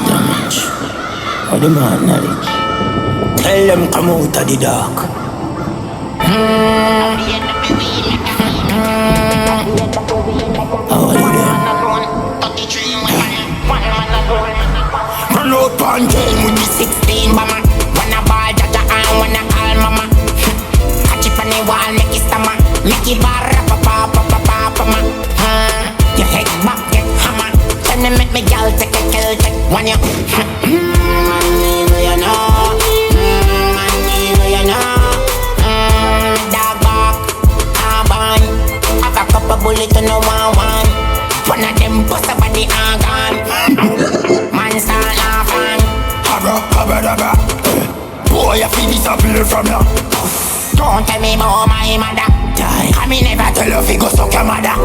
Damage. What the man, knowledge? Tell them come out of the dark. How are you there? Run out on game with the 16 bomber. Wanna ball jaja and wanna call mama. Catch it on the wall, make it stammer. Make it bar, pa ma. Your head back, get hammer. Then they make me girl take a kill, take one ya. Money, you know. Money, you know. Dog back, carbon. Have a couple bullets to no one. One of them bust up on the organ. Man start laughing. Habba. Boy, I feel disappear from ya. Don't tell me about my mother. I me never tell you if you go suck your mother.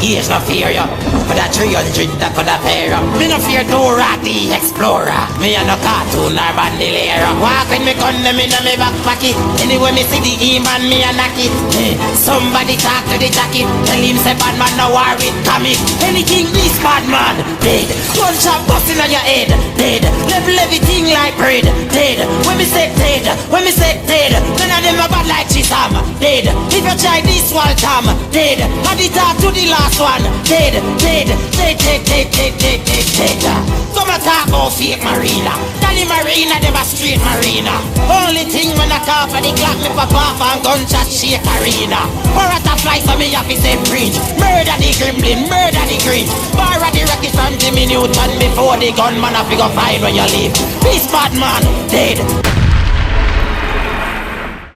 Here's no fear ya. For that 300 that could have pair ya. Me no fear Dora the Explorer. Me a no cartoon or bandolera. Walk with me gun them in me back pocket. Anyway me see the E-man me a knock it. Somebody talk to the jacket. Tell him say bad man no war with comic. Anything this bad man dead. One shot busting on your head dead. Level everything like bread dead. When me say dead, when me say dead. None of them are bad like Chisam dead. If you try this one time dead. And the talk to the last one dead. Some talk about fake marina. Danny marina, them a straight marina. Only thing when I call for the clock, me pop off and gunshot shake arena. Or at a fly so me happy say preach. Murder the gremlin, murder the green. Bar of the rocket from Jimmy Newton before the gunman have to go find when you leave. Peace bad man, dead.